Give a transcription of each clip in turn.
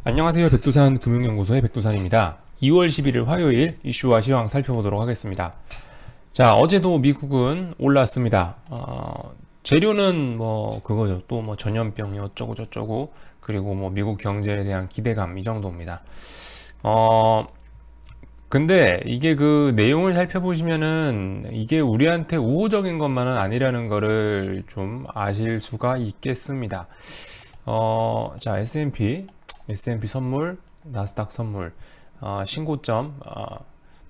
안녕하세요. 백두산 금융연구소의 백두산입니다. 2월 11일 화요일 이슈와 시황 살펴보도록 하겠습니다. 자, 어제도 미국은 올랐습니다. 재료는 뭐 그거죠. 또 뭐 전염병이 어쩌고 저쩌고, 그리고 뭐 미국 경제에 대한 기대감, 이 정도입니다. 근데 이게 그 내용을 살펴보시면은 이게 우리한테 우호적인 것만은 아니라는 거를 좀 아실 수가 있겠습니다. 자, S&P 선물, 나스닥 선물, 신고점,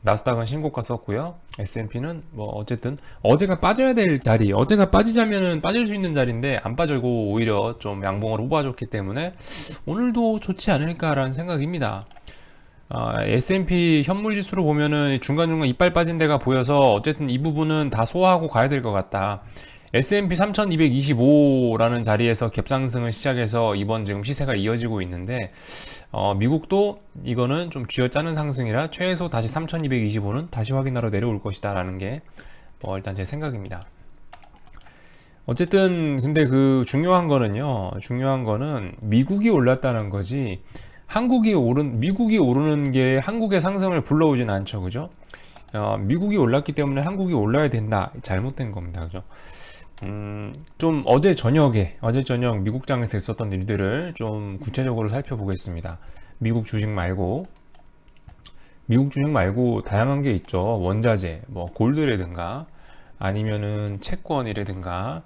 나스닥은 신고가 썼고요. S&P는 뭐 어쨌든 어제가 빠져야 될 자리, 어제가 빠지자면은 빠질 수 있는 자리인데 안 빠지고 오히려 좀 양봉을 뽑아줬기 때문에 오늘도 좋지 않을까라는 생각입니다. S&P 현물 지수로 보면은 중간중간 이빨 빠진 데가 보여서 어쨌든 이 부분은 다 소화하고 가야 될 것 같다. S&P 3225라는 자리에서 갭상승을 시작해서 이번 지금 시세가 이어지고 있는데, 미국도 이거는 좀 쥐어짜는 상승이라 최소 다시 3225는 다시 확인하러 내려올 것이다 라는 게 일단 제 생각입니다. 어쨌든 근데 그 중요한 거는 미국이 올랐다는 거지, 미국이 오르는 게 한국의 상승을 불러오진 않죠. 그죠? 미국이 올랐기 때문에 한국이 올라야 된다. 잘못된 겁니다. 그죠? 좀 어제 저녁 미국장에서 있었던 일들을 좀 구체적으로 살펴보겠습니다. 미국 주식 말고 다양한 게 있죠. 원자재, 뭐 골드라든가 아니면은 채권이라든가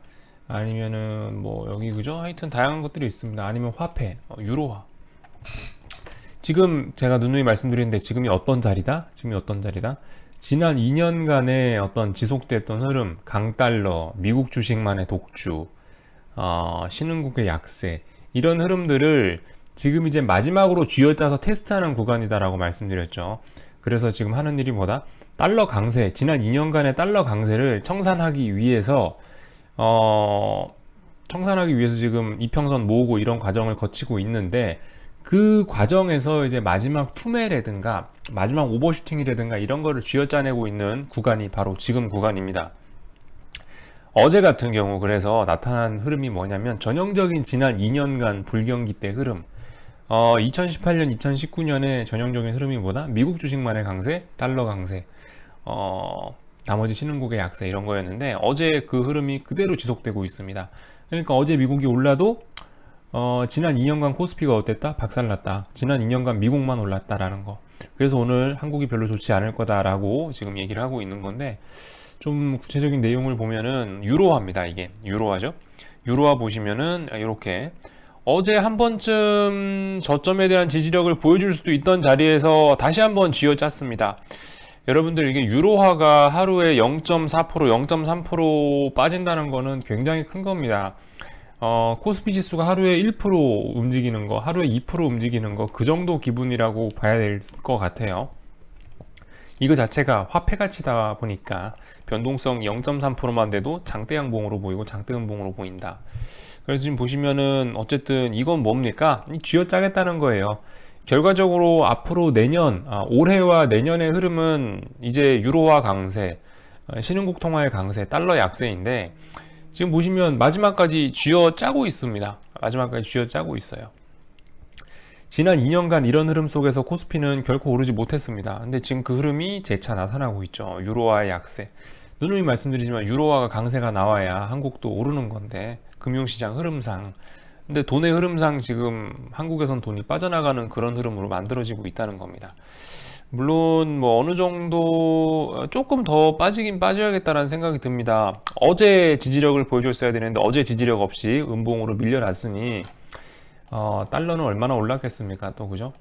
아니면은 뭐 여기 그죠? 하여튼 다양한 것들이 있습니다. 아니면 화폐, 유로화. 지금 제가 누누이 말씀드리는데 지금이 어떤 자리다? 지난 2년간의 어떤 지속됐던 흐름, 강달러, 미국 주식만의 독주, 신흥국의 약세, 이런 흐름들을 지금 이제 마지막으로 쥐어짜서 테스트하는 구간이다라고 말씀드렸죠. 그래서 지금 하는 일이 뭐다? 달러 강세, 지난 2년간의 달러 강세를 청산하기 위해서 지금 이평선 모으고 이런 과정을 거치고 있는데, 그 과정에서 이제 마지막 투매라든가 마지막 오버슈팅이라든가 이런 거를 쥐어짜내고 있는 구간이 바로 지금 구간입니다. 어제 같은 경우 그래서 나타난 흐름이 뭐냐면 전형적인 지난 2년간 불경기 때 흐름, 2018년, 2019년에 전형적인 흐름이 뭐다? 미국 주식만의 강세, 달러 강세, 나머지 신흥국의 약세, 이런 거였는데 어제 그 흐름이 그대로 지속되고 있습니다. 그러니까 어제 미국이 올라도 지난 2년간 코스피가 어땠다? 박살났다. 지난 2년간 미국만 올랐다라는 거. 그래서 오늘 한국이 별로 좋지 않을 거다라고 지금 얘기를 하고 있는 건데, 좀 구체적인 내용을 보면은 유로화입니다. 이게 유로화죠. 유로화 보시면은 이렇게 어제 한 번쯤 저점에 대한 지지력을 보여줄 수도 있던 자리에서 다시 한번 쥐어짰습니다. 여러분들, 이게 유로화가 하루에 0.4%, 0.3% 빠진다는 거는 굉장히 큰 겁니다. 코스피 지수가 하루에 1% 움직이는 거, 하루에 2% 움직이는 거, 그 정도 기분이라고 봐야 될 것 같아요. 이거 자체가 화폐 가치다 보니까 변동성 0.3%만 돼도 장대 양봉으로 보이고 장대 음봉으로 보인다. 그래서 지금 보시면은 어쨌든 이건 뭡니까? 쥐어짜겠다는 거예요. 결과적으로 앞으로 올해와 내년의 흐름은 이제 유로화 강세, 신흥국 통화의 강세, 달러 약세인데, 지금 보시면 마지막까지 쥐어짜고 있습니다. 지난 2년간 이런 흐름 속에서 코스피는 결코 오르지 못했습니다. 근데 지금 그 흐름이 재차 나타나고 있죠. 유로화의 약세. 누누이 말씀드리지만 유로화가 강세가 나와야 한국도 오르는 건데, 금융시장 흐름상. 근데 돈의 흐름상 지금 한국에선 돈이 빠져나가는 그런 흐름으로 만들어지고 있다는 겁니다. 물론 뭐 어느 정도 조금 더 빠지긴 빠져야겠다라는 생각이 듭니다. 어제 지지력을 보여줬어야 되는데 어제 지지력 없이 음봉으로 밀려났으니, 달러는 얼마나 올랐겠습니까? 또 그죠?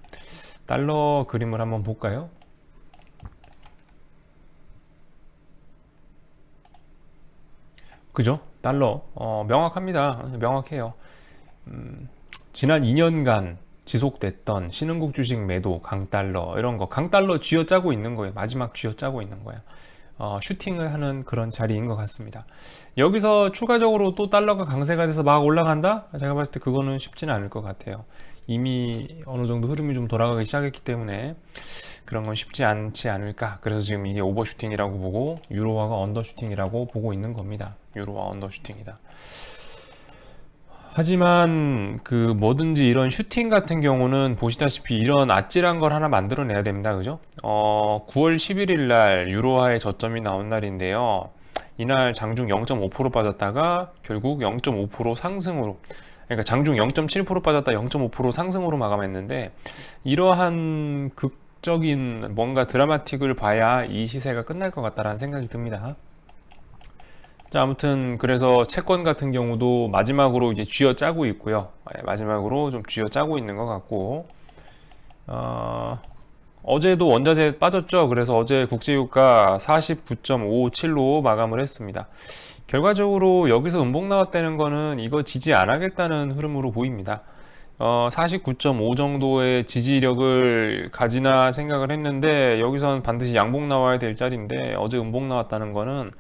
달러 그림을 한번 볼까요? 그죠? 달러 명확해요. 지난 2년간 지속됐던 신흥국 주식 매도, 강달러, 이런 거, 강달러 쥐어짜고 있는 거예요. 마지막 쥐어짜고 있는 거야. 슈팅을 하는 그런 자리인 것 같습니다. 여기서 추가적으로 또 달러가 강세가 돼서 막 올라간다? 제가 봤을 때 그거는 쉽지는 않을 것 같아요. 이미 어느 정도 흐름이 좀 돌아가기 시작했기 때문에 그런 건 쉽지 않지 않을까. 그래서 지금 이게 오버슈팅이라고 보고 유로화가 언더슈팅이라고 보고 있는 겁니다. 유로화 언더슈팅이다. 하지만 그 뭐든지 이런 슈팅 같은 경우는 보시다시피 이런 아찔한 걸 하나 만들어내야 됩니다. 그죠? 9월 11일 날 유로화의 저점이 나온 날인데요. 이날 장중 0.5% 빠졌다가 결국 0.5% 상승으로, 그러니까 장중 0.7% 빠졌다 0.5% 상승으로 마감했는데, 이러한 극적인 뭔가 드라마틱을 봐야 이 시세가 끝날 것 같다라는 생각이 듭니다. 자, 아무튼 그래서 채권 같은 경우도 마지막으로 이제 쥐어짜고 있고요. 마지막으로 좀 쥐어짜고 있는 것 같고, 어제도 원자재 빠졌죠. 그래서 어제 국제유가 49.57로 마감을 했습니다. 결과적으로 여기서 음봉 나왔다는 거는 이거 지지 안 하겠다는 흐름으로 보입니다. 49.5 정도의 지지력을 가지나 생각을 했는데, 여기선 반드시 양봉 나와야 될 자리인데 어제 음봉 나왔다는 거는,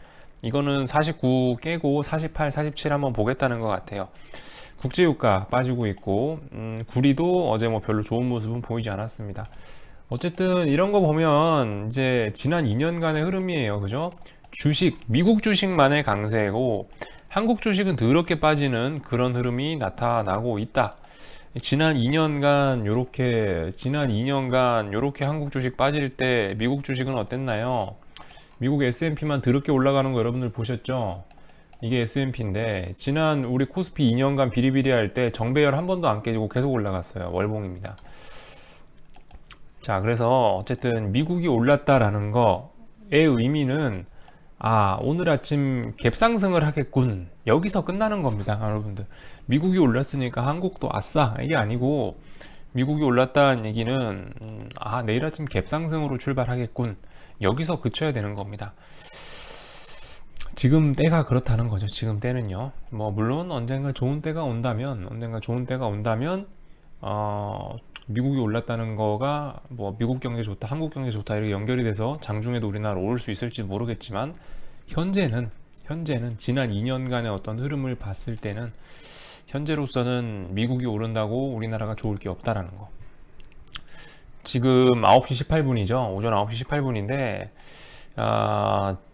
이거는 49 깨고 48, 47 한번 보겠다는 것 같아요. 국제유가 빠지고 있고, 구리도 어제 뭐 별로 좋은 모습은 보이지 않았습니다. 어쨌든 이런 거 보면 이제 지난 2년간의 흐름이에요. 그죠? 주식, 미국 주식만의 강세고 한국 주식은 더럽게 빠지는 그런 흐름이 나타나고 있다. 지난 2년간 요렇게 한국 주식 빠질 때 미국 주식은 어땠나요? 미국 S&P만 더럽게 올라가는 거 여러분들 보셨죠? 이게 S&P인데 지난 우리 코스피 2년간 비리비리할 때 정배열 한 번도 안 깨지고 계속 올라갔어요. 월봉입니다. 자, 그래서 어쨌든 미국이 올랐다라는 거의 의미는, 오늘 아침 갭상승을 하겠군, 여기서 끝나는 겁니다. 여러분들, 미국이 올랐으니까 한국도 아싸 이게 아니고, 미국이 올랐다는 얘기는 내일 아침 갭상승으로 출발하겠군, 여기서 그쳐야 되는 겁니다. 지금 때가 그렇다는 거죠. 지금 때는요. 뭐 물론 언젠가 좋은 때가 온다면, 미국이 올랐다는 거가 뭐 미국 경제 좋다, 한국 경제 좋다 이렇게 연결이 돼서 장중에도 우리나라 오를 수 있을지 모르겠지만, 현재는 지난 2년간의 어떤 흐름을 봤을 때는 현재로서는 미국이 오른다고 우리나라가 좋을 게 없다라는 거. 지금 9시 18분이죠. 오전 9시 18분인데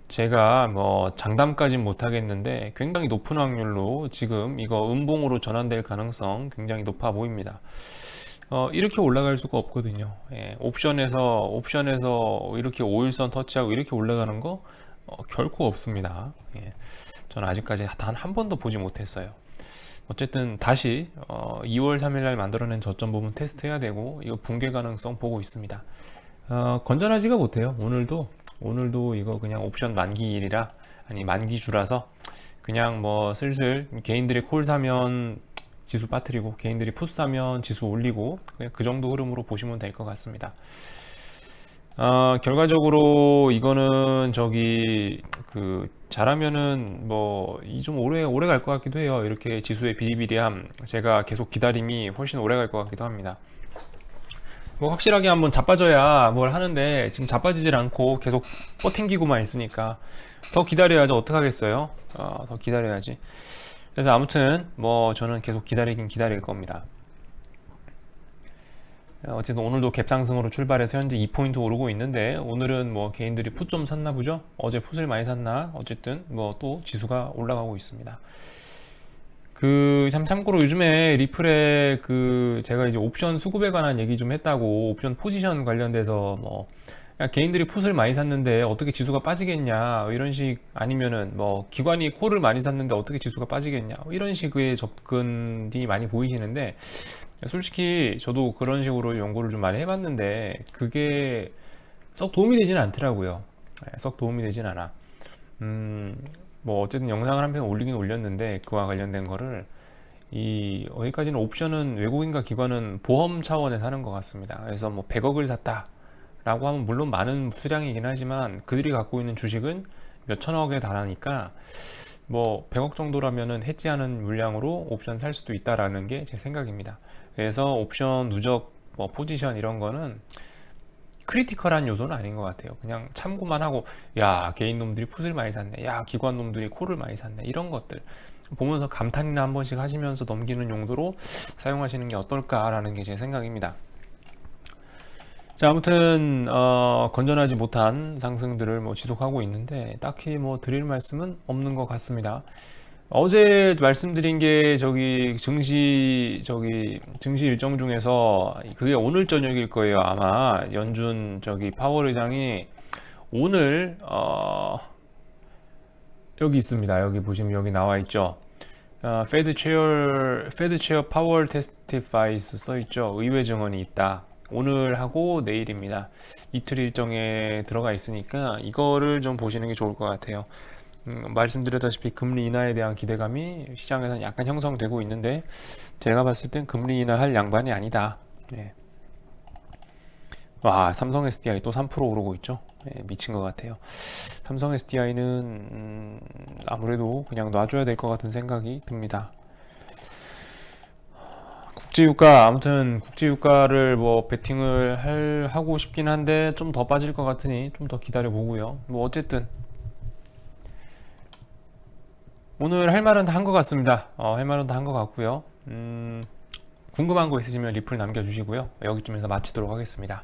제가 뭐 장담까진 못하겠는데 굉장히 높은 확률로 지금 이거 음봉으로 전환될 가능성 굉장히 높아 보입니다. 이렇게 올라갈 수가 없거든요. 옵션에서 이렇게 5일선 터치하고 이렇게 올라가는 거 결코 없습니다. 저는 아직까지 단 한 번도 보지 못했어요. 어쨌든 다시 2월 3일날 만들어낸 저점 부분 테스트 해야 되고, 이거 붕괴 가능성 보고 있습니다. 건전하지가 못해요. 오늘도 이거 그냥 옵션 만기일이라, 아니 만기주라서 그냥 뭐 슬슬 개인들이 콜 사면 지수 빠뜨리고 개인들이 풋 사면 지수 올리고, 그냥 그 정도 흐름으로 보시면 될 것 같습니다. 결과적으로 이거는 잘하면은 뭐 이 좀 오래 갈 것 같기도 해요. 이렇게 지수의 비리비리함, 제가 계속 기다림이 훨씬 오래 갈 것 같기도 합니다. 뭐 확실하게 한번 자빠져야 뭘 하는데, 지금 자빠지질 않고 계속 버팅기고만 있으니까 더 기다려야죠. 어떡하겠어요? 더 기다려야지. 그래서 아무튼 뭐 저는 계속 기다리긴 기다릴 겁니다. 어쨌든 오늘도 갭상승으로 출발해서 현재 2포인트 오르고 있는데, 오늘은 뭐 개인들이 풋 좀 샀나 보죠? 어제 풋을 많이 샀나? 어쨌든 뭐 또 지수가 올라가고 있습니다. 참고로 요즘에 리플에 제가 이제 옵션 수급에 관한 얘기 좀 했다고, 옵션 포지션 관련돼서 뭐 개인들이 풋을 많이 샀는데 어떻게 지수가 빠지겠냐 이런 식, 아니면은 뭐 기관이 콜을 많이 샀는데 어떻게 지수가 빠지겠냐 이런 식의 접근이 많이 보이시는데, 솔직히 저도 그런 식으로 연구를 좀 많이 해봤는데 그게 썩 도움이 되지는 않더라고요. 썩 도움이 되진 않아. 뭐 어쨌든 영상을 한 편 올리긴 올렸는데, 그와 관련된 거를, 여기까지는 옵션은 외국인과 기관은 보험 차원에서 하는 것 같습니다. 그래서 뭐 100억을 샀다 라고 하면 물론 많은 수량이긴 하지만, 그들이 갖고 있는 주식은 몇 천억에 달하니까 뭐 100억 정도라면은 해지하는 물량으로 옵션 살 수도 있다라는 게 제 생각입니다. 그래서 옵션 누적 뭐 포지션 이런 거는 크리티컬한 요소는 아닌 것 같아요. 그냥 참고만 하고, 야 개인 놈들이 풋을 많이 샀네, 야 기관 놈들이 콜을 많이 샀네, 이런 것들 보면서 감탄이나 한 번씩 하시면서 넘기는 용도로 사용하시는 게 어떨까라는 게 제 생각입니다. 자, 아무튼 건전하지 못한 상승들을 뭐 지속하고 있는데, 딱히 뭐 드릴 말씀은 없는 것 같습니다. 어제 말씀드린 게 증시 일정 중에서 그게 오늘 저녁일 거예요. 아마 연준 파월 의장이 오늘 여기 있습니다. 여기 보시면 여기 나와 있죠. 페드 체어 파월 테스티파이스 써 있죠. 의회 증언이 있다. 오늘 하고 내일입니다. 이틀 일정에 들어가 있으니까 이거를 좀 보시는 게 좋을 것 같아요. 말씀드렸다시피 금리 인하에 대한 기대감이 시장에서는 약간 형성되고 있는데 제가 봤을 땐 금리 인하할 양반이 아니다. 예. 와, 삼성 SDI 또 3% 오르고 있죠. 예, 미친 것 같아요. 삼성 SDI는 아무래도 그냥 놔줘야 될 것 같은 생각이 듭니다. 국제유가, 아무튼 국제유가를 뭐 베팅을 하고 싶긴 한데 좀 더 빠질 것 같으니 좀 더 기다려 보고요. 뭐 어쨌든 오늘 할 말은 다 한 것 같습니다. 할 말은 다 한 것 같고요. 궁금한 거 있으시면 리플 남겨주시고요. 여기쯤에서 마치도록 하겠습니다.